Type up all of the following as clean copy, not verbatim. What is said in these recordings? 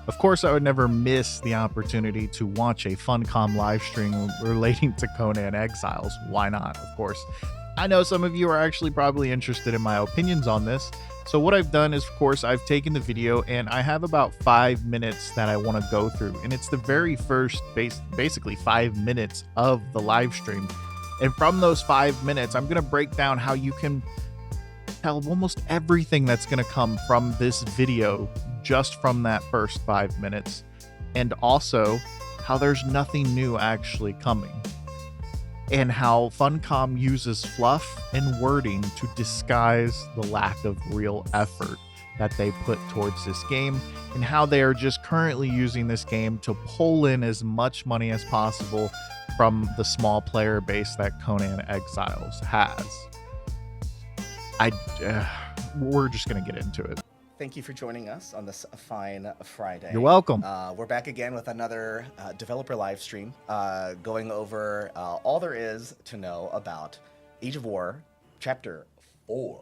Of course, I would never miss the opportunity to watch a Funcom live stream relating to Conan Exiles. Why not? Of course. I know some of you are actually probably interested in my opinions on this. So what I've done is, of course, I've taken the video and I have about 5 minutes that I want to go through. And it's the very first, basically 5 minutes of the live stream. And from those 5 minutes, I'm going to break down how you can tell almost everything that's going to come from this video just from that first 5 minutes. And also how there's nothing new actually coming. And how Funcom uses fluff and wording to disguise the lack of real effort that they put towards this game, and how they are just currently using this game to pull in as much money as possible from the small player base that Conan Exiles has. We're just going to get into it. Thank you for joining us on this fine Friday. You're welcome. We're back again with another developer live stream, going over all there is to know about Age of War Chapter 4.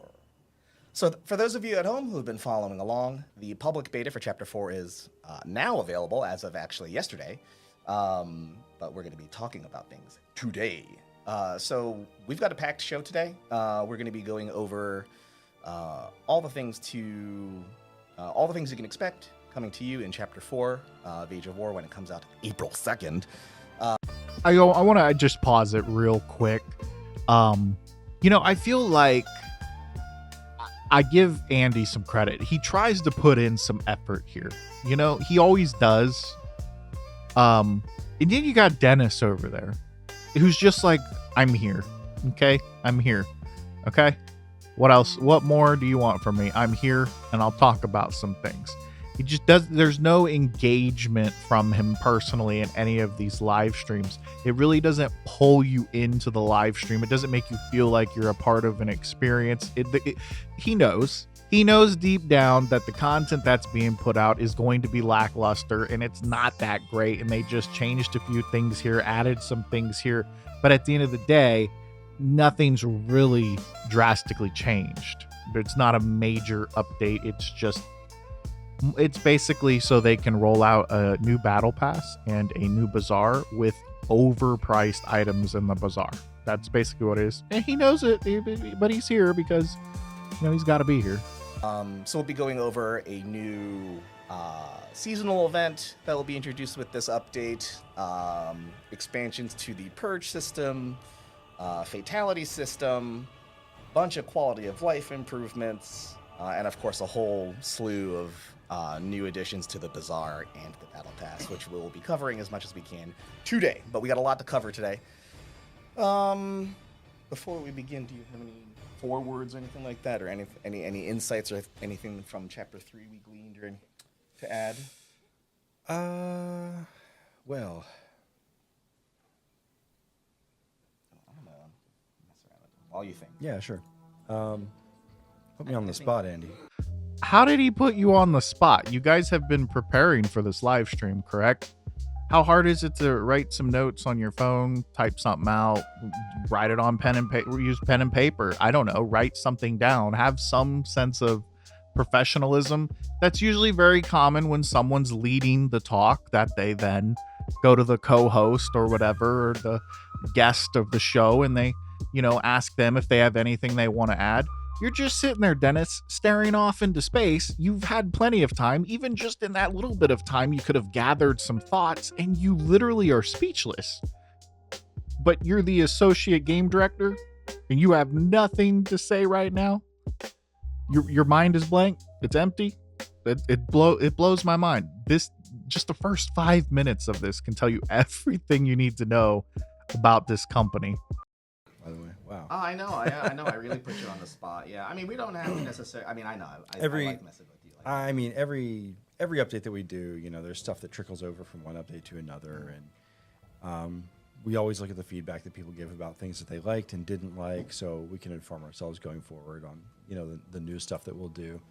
So for those of you at home who have been following along, the public beta for Chapter 4 is now available as of actually yesterday, but we're going to be talking about things today. So we've got a packed show today. We're going to be going over all the things you can expect coming to you in Chapter 4 of Age of War when it comes out April 2nd. I want to just pause it real quick. I feel like I give Andy some credit. He tries to put in some effort here. He always does. And then you got Dennis over there, who's just like, I'm here. Okay? I'm here. Okay? What else? What more do you want from me? I'm here, and I'll talk about some things. He just does. There's no engagement from him personally in any of these live streams. It really doesn't pull you into the live stream. It doesn't make you feel like you're a part of an experience. He knows. He knows deep down that the content that's being put out is going to be lackluster, and it's not that great. And they just changed a few things here, added some things here. But at the end of the day, nothing's really drastically changed. It's not a major update. It's basically so they can roll out a new battle pass and a new bazaar with overpriced items in the bazaar. That's basically what it is. And he knows it, but he's here because he's got to be here. So we'll be going over a new seasonal event that will be introduced with this update, expansions to the purge system, fatality system, bunch of quality of life improvements, and of course a whole slew of new additions to the bazaar and the battle pass, which we'll be covering as much as we can today. But we got a lot to cover today. Before we begin, do you have any forewords or anything like that, or any insights or anything from Chapter 3 we gleaned or to add? Well, All you think. yeah, sure. Put me on the spot, Andy. How did he put you on the spot? You guys have been preparing for this live stream, correct? How hard is it to write some notes on your phone, type something out, write it on pen and paper, use pen and paper? I don't know, write something down, have some sense of professionalism. That's usually very common when someone's leading the talk, that they then go to the co-host or whatever, or the guest of the show, and they ask them if they have anything they want to add. You're just sitting there, Dennis, staring off into space. You've had plenty of time. Even just in that little bit of time, you could have gathered some thoughts, and you literally are speechless. But you're the associate game director, and you have nothing to say right now. Your mind is blank. It's empty. It blows my mind. Just the first 5 minutes of this can tell you everything you need to know about this company. By the way, wow. Oh, I know. I really put you on the spot. Yeah, I mean, we don't have to necessarily. I mean, I know. I like messing with you. I mean, every update that we do, there's stuff that trickles over from one update to another, and we always look at the feedback that people give about things that they liked and didn't like, so we can inform ourselves going forward on the new stuff that we'll do.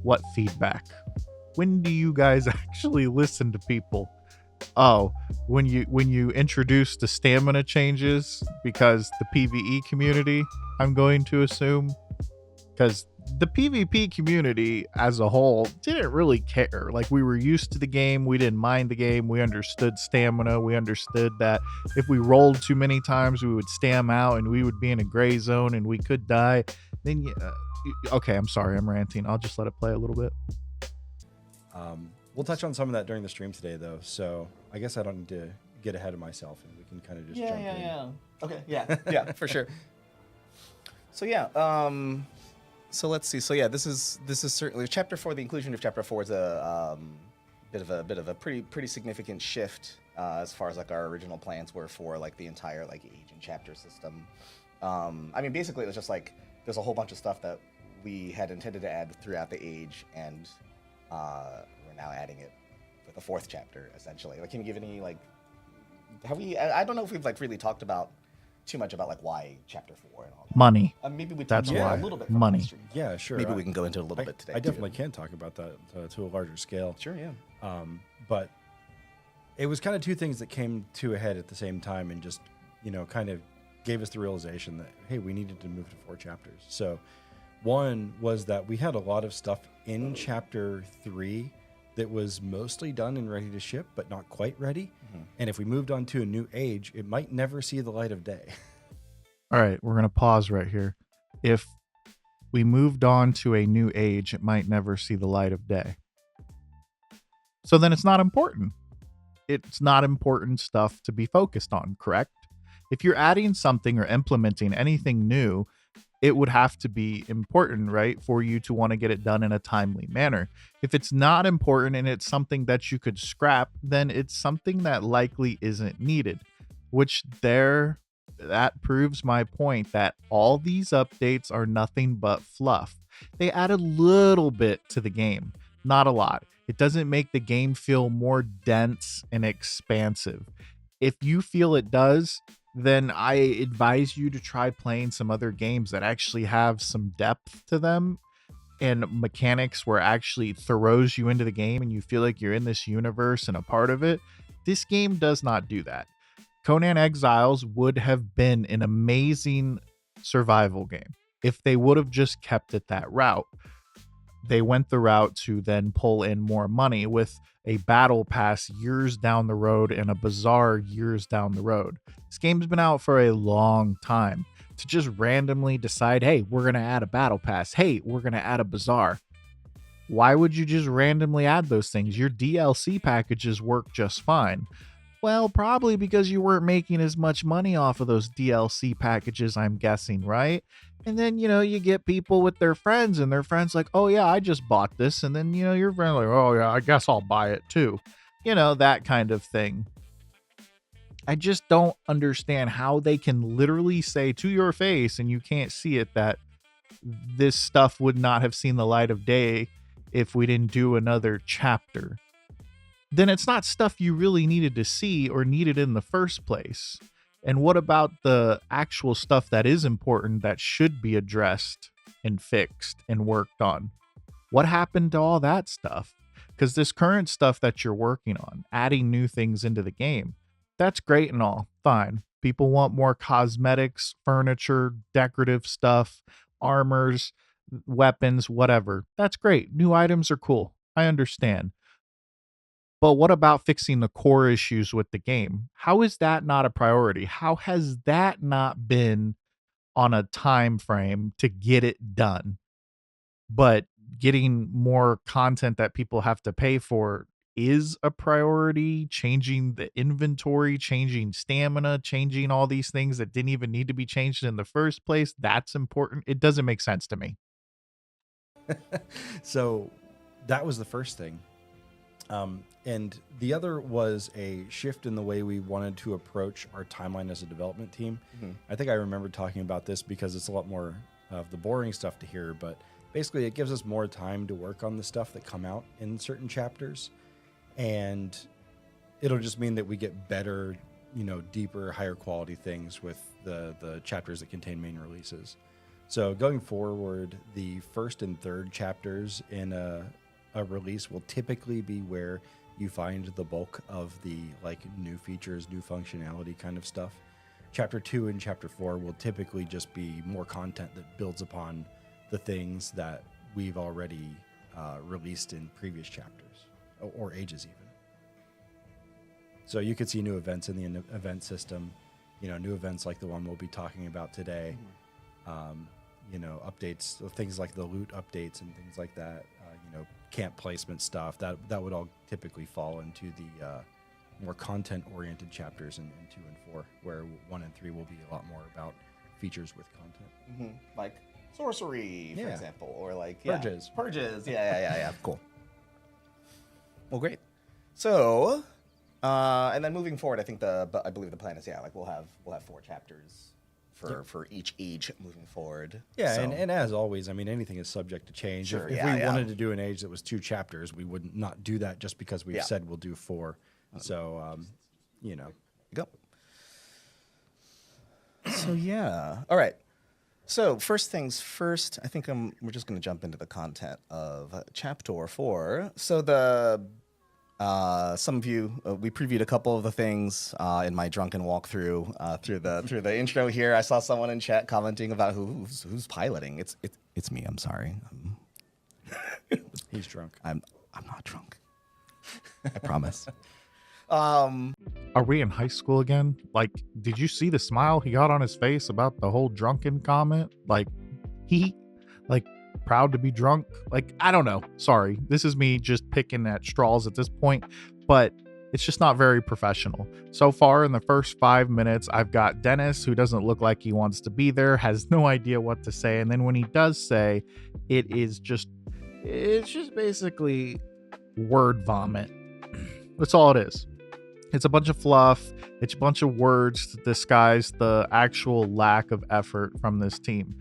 What feedback? When do you guys actually listen to people? Oh, when you introduce the stamina changes because the PvE community, I'm going to assume, because the PvP community as a whole didn't really care. Like, we were used to the game, we didn't mind the game, we understood stamina, we understood that if we rolled too many times, we would stam out and we would be in a gray zone and we could die. Then, okay, I'm sorry, I'm ranting. I'll just let it play a little bit. We'll touch on some of that during the stream today, though. So I guess I don't need to get ahead of myself, and we can kind of just jump in. Okay, yeah, for sure. So yeah, so let's see. So yeah, this is certainly chapter 4. The inclusion of chapter 4 is a bit of a pretty significant shift as far as like our original plans were for like the entire like age and chapter system. I mean, basically, it was just like there's a whole bunch of stuff that we had intended to add throughout the age, and we're now adding it for the 4th chapter, essentially. Like, can you give any like? Have we? I don't know if we've like really talked about too much about like why chapter 4 and all that. Money. Maybe we That's touched on why. it a little bit. Money. From the Yeah, sure. Maybe we can go into it a little bit today. I definitely can talk about that to a larger scale. Sure, yeah. But it was kind of two things that came to a head at the same time, and just kind of gave us the realization that, hey, we needed to move to 4 chapters. So one was that we had a lot of stuff in chapter 3 that was mostly done and ready to ship, but not quite ready. Mm-hmm. And if we moved on to a new age, it might never see the light of day. All right, we're going to pause right here. If we moved on to a new age, it might never see the light of day. So then it's not important. It's not important stuff to be focused on, correct? If you're adding something or implementing anything new, it would have to be important, right, for you to want to get it done in a timely manner. If it's not important and it's something that you could scrap, then it's something that likely isn't needed, which that proves my point that all these updates are nothing but fluff. They add a little bit to the game, not a lot. It doesn't make the game feel more dense and expansive. If you feel it does, then I advise you to try playing some other games that actually have some depth to them and mechanics where it actually throws you into the game and you feel like you're in this universe and a part of it. This game does not do that. Conan Exiles would have been an amazing survival game if they would have just kept it that route. They went the route to then pull in more money with a battle pass years down the road and a bazaar years down the road. This game's been out for a long time. To just randomly decide, hey, we're going to add a battle pass. Hey, we're going to add a bazaar. Why would you just randomly add those things? Your DLC packages work just fine. Well, probably because you weren't making as much money off of those DLC packages, I'm guessing, right? And then, you get people with their friends and their friends like, oh yeah, I just bought this. And then, your friend like, oh yeah, I guess I'll buy it too. That kind of thing. I just don't understand how they can literally say to your face, and you can't see it, that this stuff would not have seen the light of day if we didn't do another chapter. Then it's not stuff you really needed to see or needed in the first place. And what about the actual stuff that is important that should be addressed and fixed and worked on? What happened to all that stuff? Because this current stuff that you're working on, adding new things into the game, that's great and all, fine. People want more cosmetics, furniture, decorative stuff, armors, weapons, whatever. That's great. New items are cool. I understand. But what about fixing the core issues with the game? How is that not a priority? How has that not been on a time frame to get it done? But getting more content that people have to pay for is a priority. Changing the inventory, changing stamina, changing all these things that didn't even need to be changed in the first place, that's important. It doesn't make sense to me. So that was the first thing. And the other was a shift in the way we wanted to approach our timeline as a development team. Mm-hmm. I think I remember talking about this because it's a lot more of the boring stuff to hear, but basically it gives us more time to work on the stuff that come out in certain chapters. And it'll just mean that we get better, deeper, higher quality things with the chapters that contain main releases. So going forward, the first and third chapters in a release will typically be where you find the bulk of the new features, new functionality kind of stuff. Chapter 2 and Chapter 4 will typically just be more content that builds upon the things that we've already released in previous chapters or ages even. So you could see new events in the event system, new events like the one we'll be talking about today. Updates, things like the loot updates and things like that. Camp placement stuff that would all typically fall into the more content-oriented chapters in 2 and 4, where 1 and 3 will be a lot more about features with content. Like sorcery, for example, or like purges. Yeah. Cool. Well, great. So, and then moving forward, I believe the plan is we'll have 4 chapters for each age moving forward. Yeah, so. and as always, I mean, anything is subject to change. Sure, if we wanted to do an age that was 2 chapters, we would not do that just because we've said we'll do 4. So, Go. So all right. So first things first, I think we're just going to jump into the content of chapter 4. So some of you, we previewed a couple of the things in my drunken walkthrough through the intro here. I saw someone in chat commenting about who's piloting. It's me. I'm sorry. He's drunk. I'm not drunk. I promise. Are we in high school again? Like, did you see the smile he got on his face about the whole drunken comment? Like, he, like, proud to be drunk? Like, I don't know. Sorry. This is me just picking at straws at this point, but it's just not very professional. So far in the first 5 minutes, I've got Dennis, who doesn't look like he wants to be there, has no idea what to say. And then when he does say, it's just basically word vomit. That's all it is. It's a bunch of fluff. It's a bunch of words to disguise the actual lack of effort from this team.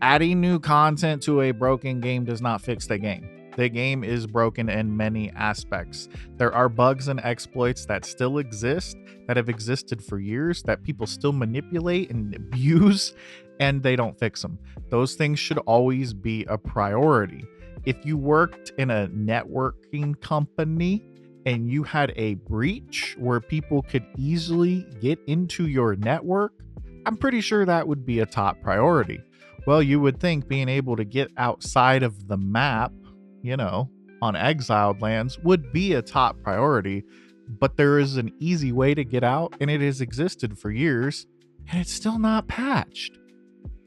Adding new content to a broken game does not fix the game. The game is broken in many aspects. There are bugs and exploits that still exist, that have existed for years, that people still manipulate and abuse, and they don't fix them. Those things should always be a priority. If you worked in a networking company and you had a breach where people could easily get into your network, I'm pretty sure that would be a top priority. Well, you would think being able to get outside of the map, on exiled lands would be a top priority, but there is an easy way to get out, and it has existed for years, and it's still not patched.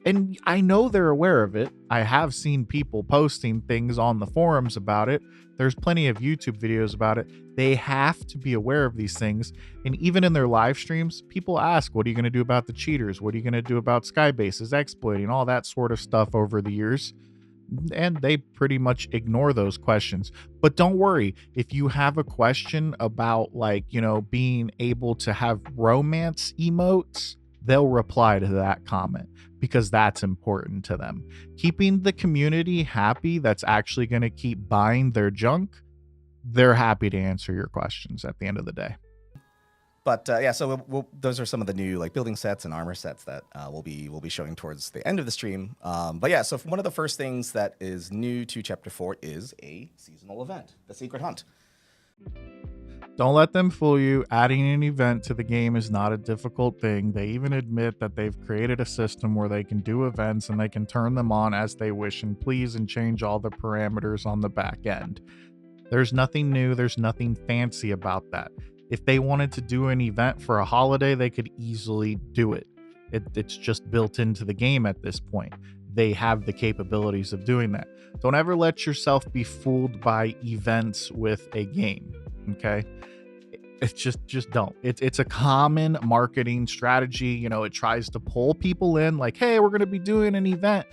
And I know they're aware of it. I have seen people posting things on the forums about it. There's plenty of YouTube videos about it. They have to be aware of these things. And even in their live streams, people ask, what are you going to do about the cheaters? What are you going to do about skybases, exploiting, all that sort of stuff over the years? And they pretty much ignore those questions. But don't worry, if you have a question about being able to have romance emotes, they'll reply to that comment because that's important to them. Keeping the community happy that's actually going to keep buying their junk, they're happy to answer your questions at the end of the day. But so those are some of the new building sets and armor sets that we'll be showing towards the end of the stream. So one of the first things that is new to Chapter 4 is a seasonal event, the Secret Hunt. Don't let them fool you. Adding an event to the game is not a difficult thing. They even admit that they've created a system where they can do events and they can turn them on as they wish and please and change all the parameters on the back end. There's nothing new. There's nothing fancy about that. If they wanted to do an event for a holiday, they could easily do it. It's just built into the game at this point. They have the capabilities of doing that. Don't ever let yourself be fooled by events with a game, okay? It's just don't. It's a common marketing strategy. It tries to pull people in like, hey, we're going to be doing an event.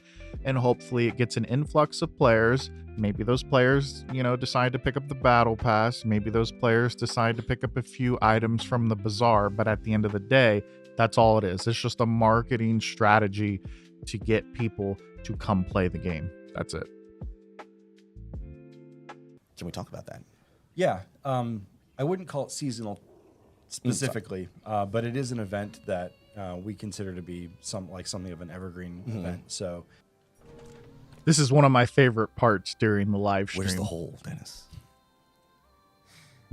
And hopefully it gets an influx of players. Maybe those players, decide to pick up the battle pass. Maybe those players decide to pick up a few items from the bazaar. But at the end of the day, that's all it is. It's just a marketing strategy to get people to come play the game. That's it. Can we talk about that? Yeah. I wouldn't call it seasonal specifically, but it is an event that we consider to be something of an evergreen event. So this is one of my favorite parts during the live stream. Where's the hole, Dennis?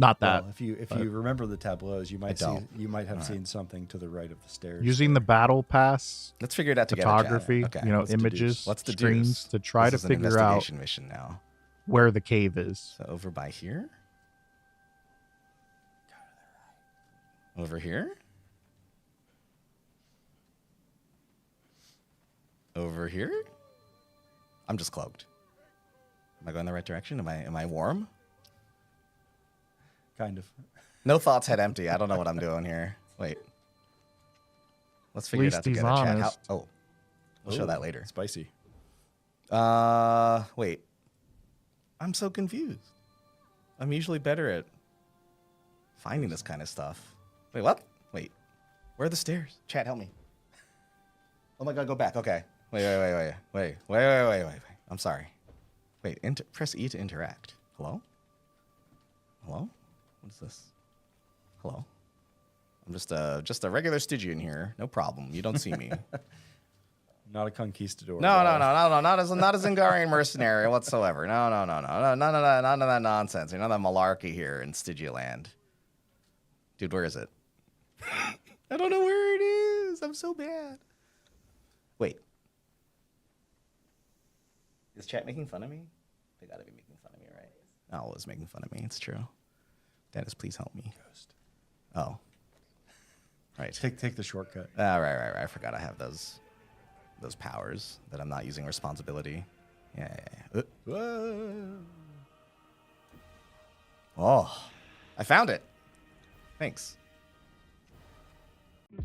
Not that. Well, if you but remember the tableaus, you might don't. have seen something to the right of the stairs. using the battle pass Let's figure it out together. photography, Chat. Okay. you know, let's images, deduce. Let's deduce. screens to try This to is an figure out investigation mission now. where the cave is. So over by here? Over here? Over here? I'm just cloaked. Am I going the right direction? Am I warm? Kind of. No thoughts, head empty. I don't know what I'm doing here. Wait. Let's figure it out least he's together, chat. honest. We'll show that later. Spicy. Wait. I'm so confused. I'm usually better at finding this kind of stuff. Wait, what? Wait. Where are the stairs? Chat, help me. Oh my god, go back. Okay. Wait. I'm sorry. Wait, press E to interact. Hello? Hello? What is this? Hello? I'm just a regular Stygian here. No problem. You don't see me. Not a conquistador. No, not as a Zingarian mercenary whatsoever. No, none of that nonsense. None of that malarkey here in Stygialand. Dude, where is it? I don't know where it is. I'm so bad. Wait. Is chat making fun of me? They gotta be making fun of me, right? Owl is making fun of me. It's true. Dennis, please help me. Ghost. Oh. Right. Take the shortcut. Right. I forgot I have those powers that I'm not using responsibility. Yeah. Oh, I found it. Thanks.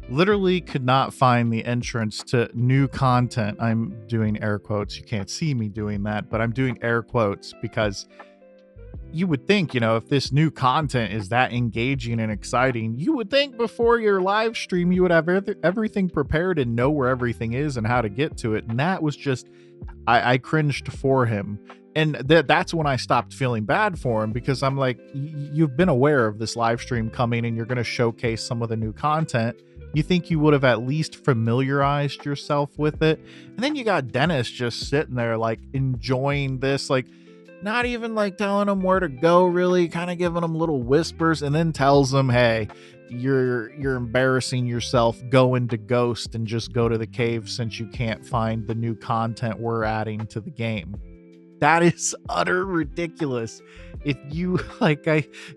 Literally could not find the entrance to new content. I'm doing air quotes. You can't see me doing that, but I'm doing air quotes because you would think, you know, if this new content is that engaging and exciting, you would think before your live stream you would have everything prepared and know where everything is and how to get to it. And that was just, I cringed for him. And that's when I stopped feeling bad for him, because I'm like, you've been aware of this live stream coming and you're going to showcase some of the new content. You think you would have at least familiarized yourself with it. And then you got Dennis just sitting there like enjoying this, like not even like telling him where to go, really kind of giving him little whispers, and then tells him, hey, you're embarrassing yourself. Go into Ghost and just go to the cave since you can't find the new content we're adding to the game. That is utter ridiculous. If you,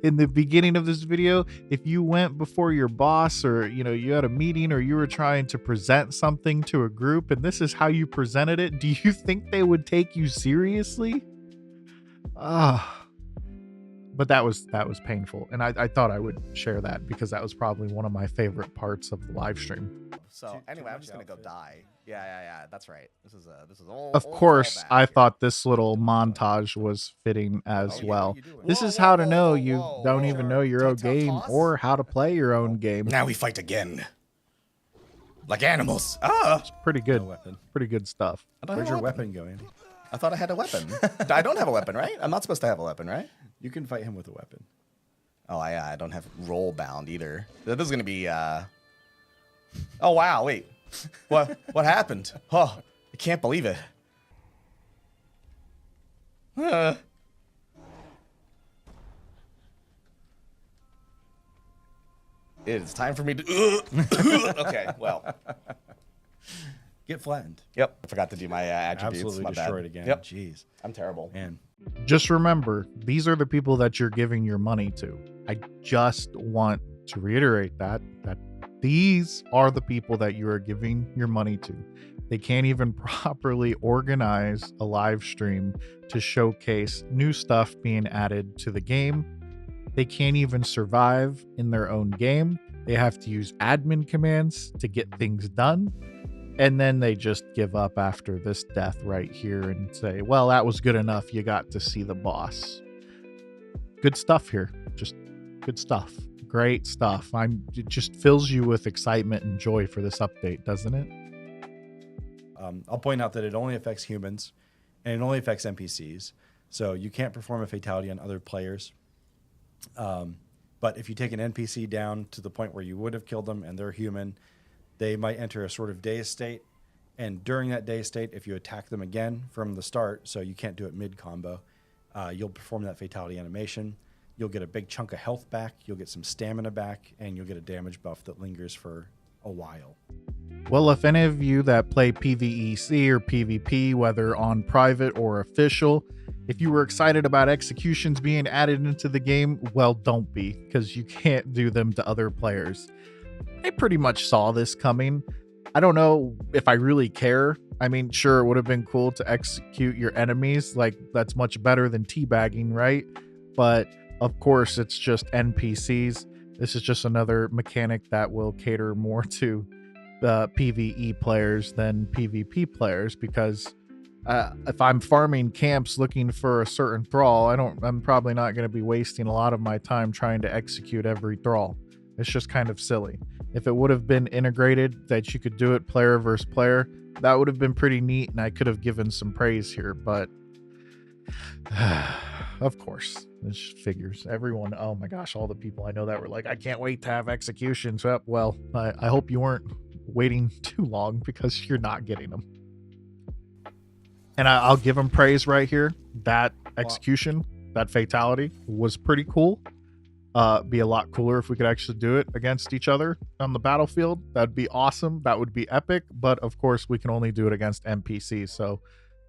in the beginning of this video, if you went before your boss, or, you know, you had a meeting or you were trying to present something to a group and this is how you presented it, do you think they would take you seriously? But that was painful. And I thought I would share that because that was probably one of my favorite parts of the live stream. So anyway, I'm just going to go die. Yeah. That's right. This is all. Of course, I thought this little montage was fitting as well. This is how to know you don't even know your own game or how to play your own game. Now we fight again. Like animals. It's pretty good. No weapon. Pretty good stuff. Where's your weapon go, Andy? I thought I had a weapon. I don't have a weapon, right? I'm not supposed to have a weapon, right? You can fight him with a weapon. Oh, I don't have roll bound either. This is going to be... Oh, wow, wait. What happened? Oh, I can't believe it. It's time for me to... Okay, well... Get flattened. Yep, I forgot to do my attributes. Absolutely My destroyed bad. again. Yep, Jeez. I'm terrible. Man. Just remember, these are the people that you're giving your money to. I just want to reiterate that these are the people that you are giving your money to. They can't even properly organize a live stream to showcase new stuff being added to the game. They can't even survive in their own game. They have to use admin commands to get things done. And then they just give up after this death right here and say, well, that was good enough. You got to see the boss. Good stuff here. Just good stuff. Great stuff. It just fills you with excitement and joy for this update, doesn't it? I'll point out that it only affects humans and it only affects NPCs. So you can't perform a fatality on other players. But if you take an NPC down to the point where you would have killed them and they're human, they might enter a sort of dazed state. And during that dazed state, if you attack them again from the start, so you can't do it mid-combo, you'll perform that fatality animation. you'll get a big chunk of health back, you'll get some stamina back, and you'll get a damage buff that lingers for a while. Well, if any of you that play PvEC or PvP, whether on private or official, if you were excited about executions being added into the game, well, don't be, because you can't do them to other players. I pretty much saw this coming. I don't know if I really care. I mean, sure, it would have been cool to execute your enemies. Like, that's much better than teabagging, right? But of course, it's just NPCs. This is just another mechanic that will cater more to PvE players than PvP players, because if I'm farming camps looking for a certain thrall, I'm probably not going to be wasting a lot of my time trying to execute every thrall. It's just kind of silly. If it would have been integrated that you could do it player versus player, that would have been pretty neat, and I could have given some praise here, but of course, this figures. Everyone, oh my gosh, all the people I know that were like, I can't wait to have executions. Well, I hope you weren't waiting too long, because you're not getting them. And I'll give them praise right here. That execution, that fatality was pretty cool. Be a lot cooler if we could actually do it against each other on the battlefield. That'd be awesome. That would be epic. But of course, we can only do it against NPCs. So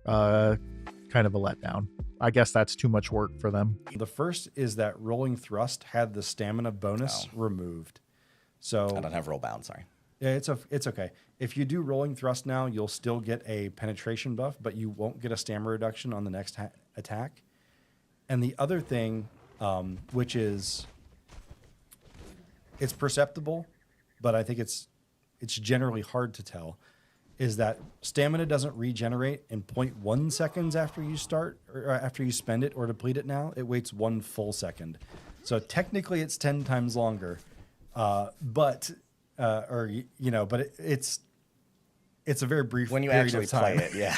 kind of a letdown. I guess that's too much work for them. The first is that rolling thrust had the stamina bonus removed. So I don't have roll bound, sorry. Yeah, it's okay. If you do rolling thrust now, you'll still get a penetration buff, but you won't get a stamina reduction on the next attack. And the other thing, which is, it's perceptible, but I think it's generally hard to tell, is that stamina doesn't regenerate in 0.1 seconds after you start, or after you spend it or deplete it now. It waits 1 full second. So technically it's 10 times longer, but it's a very brief when you period actually of time. play it, yeah.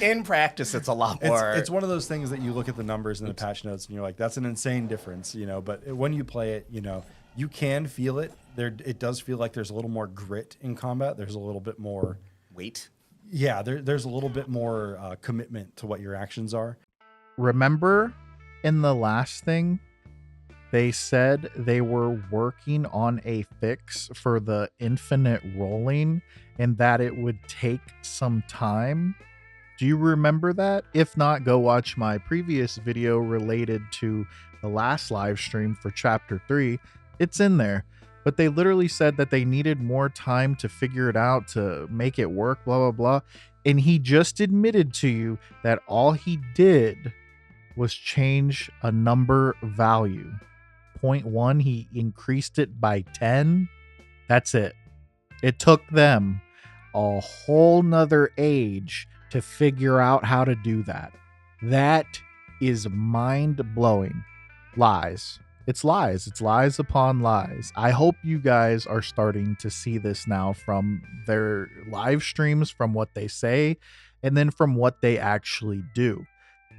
in practice, it's a lot more. It's one of those things that you look at the numbers in the patch notes and you're like, that's an insane difference, but when you play it, you can feel it. It does feel like there's a little more grit in combat. There's a little bit more weight. Yeah, there's a little bit more commitment to what your actions are. Remember in the last thing, they said they were working on a fix for the infinite rolling and that it would take some time. Do you remember that? If not, go watch my previous video related to the last live stream for chapter 3. It's in there. But they literally said that they needed more time to figure it out, to make it work, blah, blah, blah. And he just admitted to you that all he did was change a number value. 0.1, he increased it by 10. That's it. It took them a whole nother age to figure out how to do that. That is mind-blowing. Lies. It's lies. It's lies upon lies. I hope you guys are starting to see this now from their live streams, from what they say, and then from what they actually do.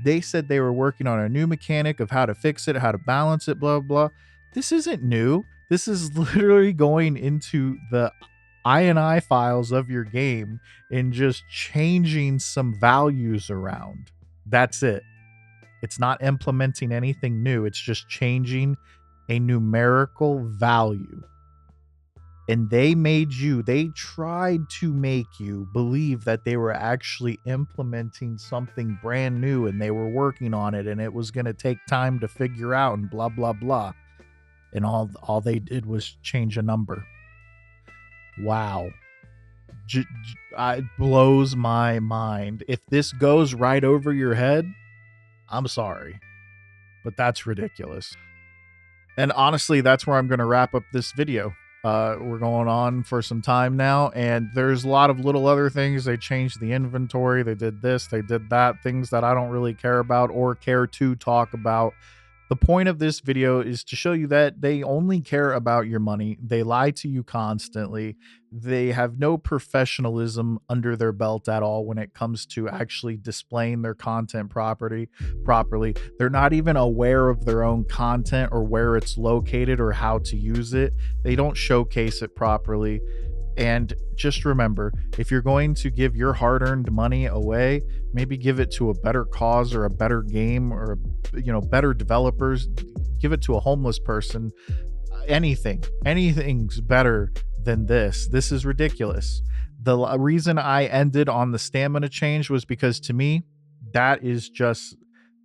They said they were working on a new mechanic of how to fix it, how to balance it, blah, blah. This isn't new. This is literally going into the INI files of your game and just changing some values around. That's it. It's not implementing anything new. It's just changing a numerical value. And they tried to make you believe that they were actually implementing something brand new and they were working on it and it was going to take time to figure out and blah, blah, blah. And all they did was change a number. Wow. It blows my mind. If this goes right over your head, I'm sorry, but that's ridiculous. And honestly, that's where I'm going to wrap up this video. We're going on for some time now, and there's a lot of little other things. They changed the inventory. They did this, they did that, things that I don't really care about or care to talk about. The point of this video is to show you that they only care about your money. They lie to you constantly. They have no professionalism under their belt at all when it comes to actually displaying their content properly. They're not even aware of their own content or where it's located or how to use it. They don't showcase it properly. And just remember, if you're going to give your hard-earned money away, maybe give it to a better cause or a better game or better developers. Give it to a homeless person. Anything's better than this. This is ridiculous. The reason I ended on the stamina change was because, to me, that is just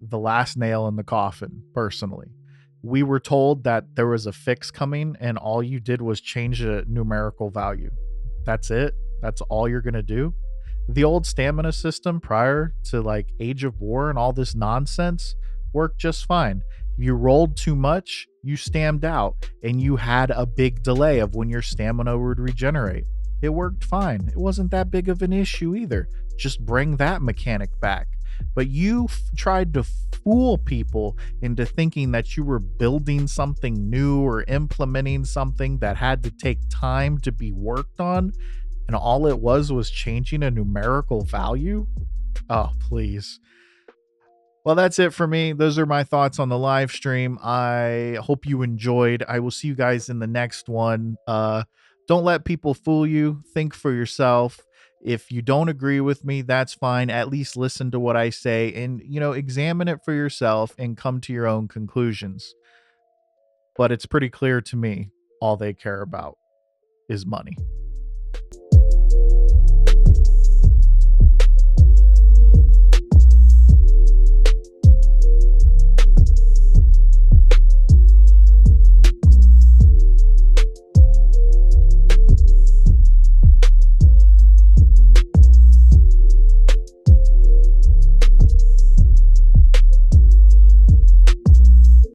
the last nail in the coffin. Personally, we were told that there was a fix coming and all you did was change a numerical value. That's it. That's all you're going to do. The old stamina system prior to like Age of War and all this nonsense worked just fine. You rolled too much, you stammed out, and you had a big delay of when your stamina would regenerate. It worked fine. It wasn't that big of an issue either. Just bring that mechanic back. But you tried to fool people into thinking that you were building something new or implementing something that had to take time to be worked on, and all it was changing a numerical value? Oh, please. Well, that's it for me. Those are my thoughts on the live stream. I hope you enjoyed. I will see you guys in the next one. Don't let people fool you. Think for yourself. If you don't agree with me, that's fine. At least listen to what I say and, examine it for yourself and come to your own conclusions. But it's pretty clear to me all they care about is money.